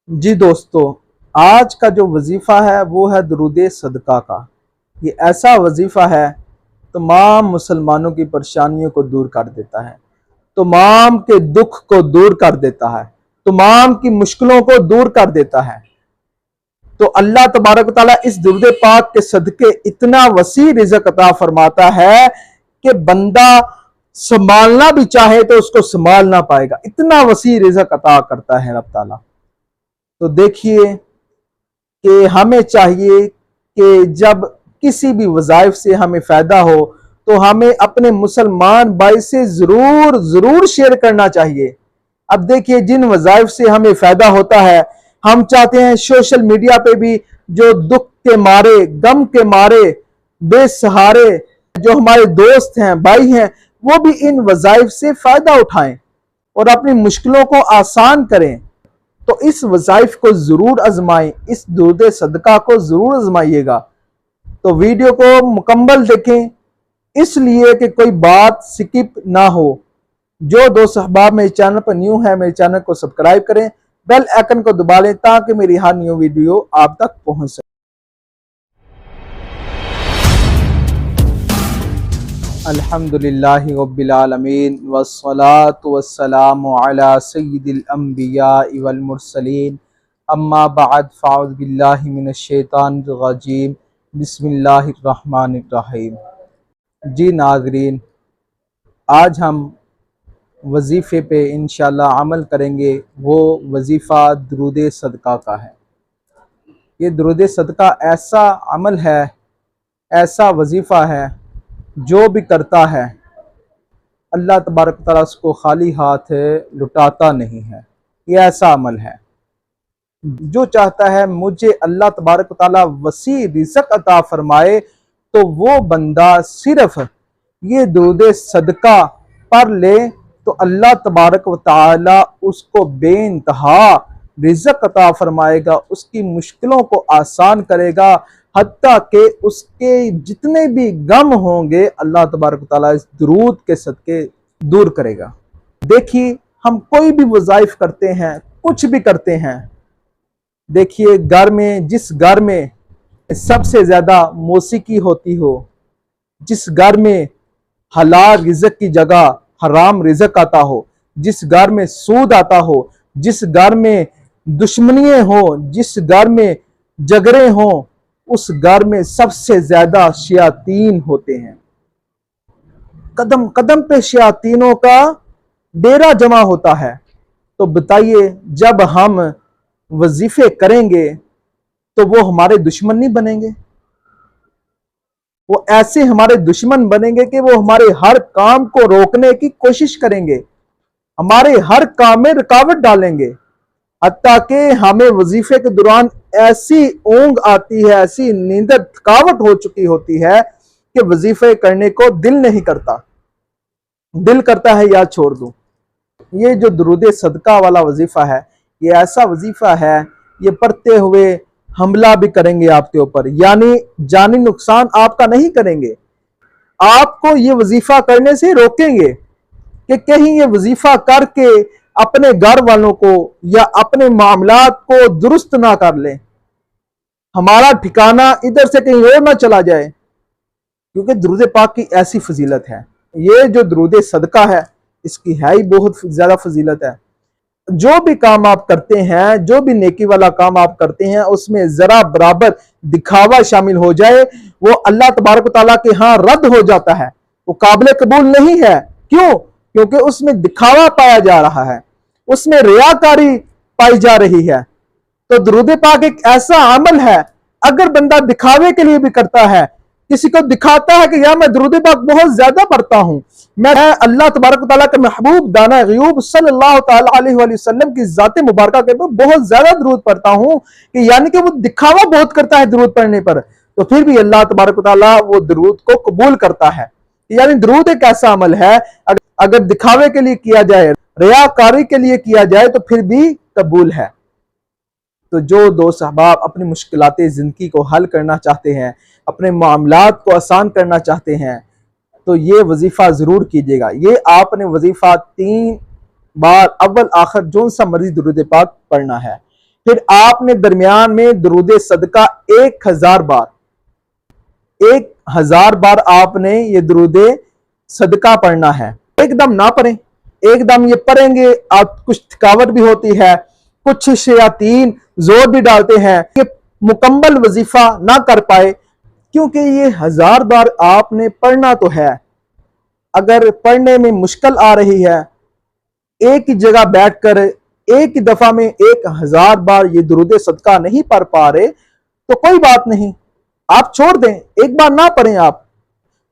जी दोस्तों, आज का जो वजीफ़ा है वो है दुरूद सदका का। ये ऐसा वजीफ़ा है तमाम मुसलमानों की परेशानियों को दूर कर देता है, तमाम के दुख को दूर कर देता है, तमाम की मुश्किलों को दूर कर देता है। तो अल्लाह तबारक व तआला इस दुरूद पाक के सदके इतना वसी रिज़्क़ अता फरमाता है कि बंदा संभालना भी चाहे तो उसको संभाल ना पाएगा, इतना वसी रिज़्क़ अता करता है रब ताला। तो देखिए कि हमें चाहिए कि जब किसी भी वज़ाइफ से हमें फ़ायदा हो तो हमें अपने मुसलमान भाई से ज़रूर ज़रूर शेयर करना चाहिए। अब देखिए, जिन वज़ाइफ से हमें फ़ायदा होता है, हम चाहते हैं सोशल मीडिया पे भी जो दुख के मारे, गम के मारे, बेसहारे जो हमारे दोस्त हैं, भाई हैं, वो भी इन वज़ाइफ से फ़ायदा उठाएं और अपनी मुश्किलों को आसान करें। तो इस वज़ाइफ को ज़रूर आजमाएं, इस दुरूद सदका को ज़रूर आजमाइएगा। तो वीडियो को मुकम्मल देखें, इसलिए कि कोई बात स्किप ना हो। जो दोस्त अहबाब मेरे चैनल पर न्यू है, मेरे चैनल को सब्सक्राइब करें, बेल आइकन को दबा लें ताकि मेरी हर न्यू वीडियो आप तक पहुंच सके। अल्हम्दुलिल्लाहि रब्बिल आलमीन वस्सलातु वस्सलामु अला सय्यिदिल अंबिया वल मुरसलीन अम्मा बअद फ़अऊज़ु बिल्लाहि मिनश शैतानिर रजीम बिस्मिल्लाहिर रहमानिर रहीम। जी नाज़रीन, आज हम वजीफ़े पे इंशाअल्लाह अमल करेंगे। वो वजीफ़ा दुरूद सदका का है। ये दुरूद सदका ऐसा अमल है, ऐसा वजीफ़ा है, जो भी करता है अल्लाह तबारक व तआला उसको खाली हाथ लुटाता नहीं है। ये ऐसा अमल है, जो चाहता है मुझे अल्लाह तबारक व तआला वसी रिज़्क़ अता फरमाए तो वो बंदा सिर्फ ये दुरूद सदका पढ़ ले तो अल्लाह तबारक व तआला उसको बेइंतहा रिज़्क़ अता फरमाएगा, उसकी मुश्किलों को आसान करेगा, हत्ता के उसके जितने भी गम होंगे अल्लाह तबारक व तआला इस दुरूद के सदके दूर करेगा। देखिए, हम कोई भी वज़ाइफ करते हैं, कुछ भी करते हैं, देखिए घर में, जिस घर में सबसे ज्यादा मौसीकी होती हो, जिस घर में हलाल रिज़्क़ की जगह हराम रिज़्क़ आता हो, जिस घर में सूद आता हो, जिस घर में दुश्मनियां हो, जिस घर में झगड़े हों, उस घर में सबसे ज्यादा शयातीन होते हैं। कदम कदम पे शयातीनों का डेरा जमा होता है। तो बताइए, जब हम वजीफे करेंगे तो वो हमारे दुश्मन नहीं बनेंगे? वो ऐसे हमारे दुश्मन बनेंगे कि वो हमारे हर काम को रोकने की कोशिश करेंगे, हमारे हर काम में रुकावट डालेंगे, हत्ता कि हमें वजीफे के दौरान ऐसी ऊंघ आती है, ऐसी नींद थकावट हो चुकी होती है कि वजीफे करने को दिल नहीं करता, दिल करता है यार छोड़ दूं। ये जो दुरूद सदका वाला वजीफा है, ये ऐसा वजीफा है, ये पढ़ते हुए हमला भी करेंगे आपके ऊपर, यानी जानी नुकसान आपका नहीं करेंगे, आपको ये वजीफा करने से रोकेंगे कि कहीं ये वजीफा करके अपने घर वालों को या अपने मामलात को दुरुस्त ना कर लें, हमारा ठिकाना इधर से कहीं और ना चला जाए। क्योंकि दुरूद पाक की ऐसी फजीलत है, ये जो दुरूद सदका है इसकी है ही बहुत ज्यादा फजीलत है। जो भी काम आप करते हैं, जो भी नेकी वाला काम आप करते हैं, उसमें जरा बराबर दिखावा शामिल हो जाए, वो अल्लाह तबारक व तआला के यहाँ रद्द हो जाता है, वो काबिल कबूल नहीं है। क्यों? क्योंकि उसमें दिखावा पाया जा रहा है, उसमें रियाकारी पाई जा रही है। तो दुरूद पाक एक ऐसा अमल है, अगर बंदा दिखावे के लिए भी करता है, किसी को दिखाता है कि यार मैं दुरूद पाक बहुत ज्यादा पढ़ता हूं, मैं अल्लाह तबारक तआला के महबूब दाना ग़यूब सल्लल्लाहु तआला अलैहि वसल्लम की ज़ात मुबारका के ऊपर बहुत ज्यादा दुरूद पढ़ता हूं, कि यानी कि वो दिखावा बहुत करता है दुरूद पढ़ने पर, तो फिर भी अल्लाह तबारक तआला वो दुरूद को कबूल करता है। यानी दुरूद एक ऐसा अमल है, अगर दिखावे के लिए किया जाए, रियाकारी के लिए किया जाए, तो फिर भी कबूल है। तो जो दोस्त अहबाब अपनी मुश्किलात ज़िंदगी को हल करना चाहते हैं, अपने मामलात को आसान करना चाहते हैं, तो ये वजीफ़ा ज़रूर कीजिएगा। ये आपने वजीफ़ा 3 बार अव्वल आखिर जो सा मर्जी दुरूद पाक पढ़ना है। फिर आपने दरमियान में दरूद सदका 1000 बार, 1000 बार आपने ये दरूद सदका पढ़ना है। एकदम ना पढ़ें, एकदम ये पढ़ेंगे आप कुछ थकावट भी होती है, कुछ शयातीन जोर भी डालते हैं कि मुकम्मल वजीफा ना कर पाए, क्योंकि ये 1000 बार आपने पढ़ना तो है। अगर पढ़ने में मुश्किल आ रही है, एक ही जगह बैठकर एक ही दफा में 1000 बार ये दुरूद सदका नहीं पढ़ पा रहे तो कोई बात नहीं, आप छोड़ दें, एक बार ना पढ़ें। आप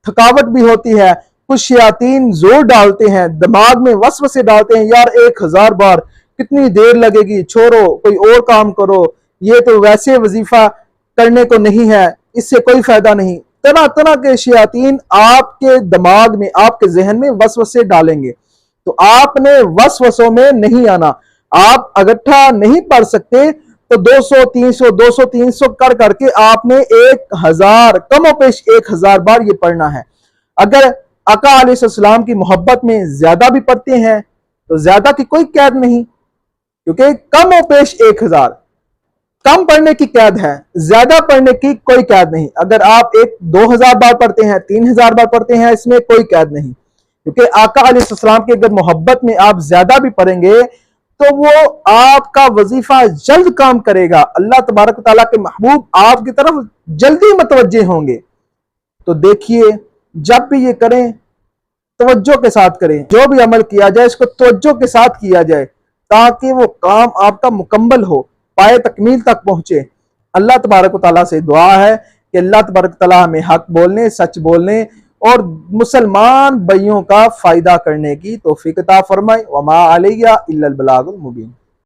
थकावट भी होती है, कुछ शयातीन जोर डालते हैं, दिमाग में वसवसे डालते हैं, यार 1000 बार कितनी देर लगेगी, छोड़ो कोई और काम करो, ये तो वैसे वजीफा करने को नहीं है, इससे कोई फायदा नहीं। तरह तरह के शयातीन आपके दिमाग में, आपके जहन में वसवसे डालेंगे, तो आपने वसवसों में नहीं आना। आप अगट्ठा नहीं पढ़ सकते तो 200 300 200 300 कर करके आपने 1000 कमो पेश 1000 बार ये पढ़ना है। अगर आका अलैहिस्सलाम की मोहब्बत में ज्यादा भी पढ़ते हैं तो ज्यादा की कोई कैद नहीं, क्योंकि कमो पेश 1000 कम पढ़ने की कैद है, ज्यादा पढ़ने की कोई कैद नहीं। अगर आप 2000 बार पढ़ते हैं, 3000 बार पढ़ते हैं, इसमें कोई कैद नहीं, क्योंकि आका अलैहिस्सलाम की अगर मोहब्बत में आप ज्यादा भी पढ़ेंगे तो वो आपका वजीफा जल्द काम करेगा, अल्लाह तबारक तआला के महबूब आपकी तरफ जल्दी मतवज्जे होंगे। तो देखिए, जब भी ये करें तवज्जो के साथ करें, जो भी अमल किया जाए इसको तवज्जो के साथ किया जाए, ताकि वो काम आपका मुकम्मल हो, पाए तकमील तक पहुंचे। अल्लाह तबारक तआला से दुआ है कि अल्लाह तबारक तआला हमें हक बोलने, सच बोलने और मुसलमान भाइयों का फायदा करने की तौफीक अता फरमाए। वमा अलैया इल्लल बलागुल मुबीन।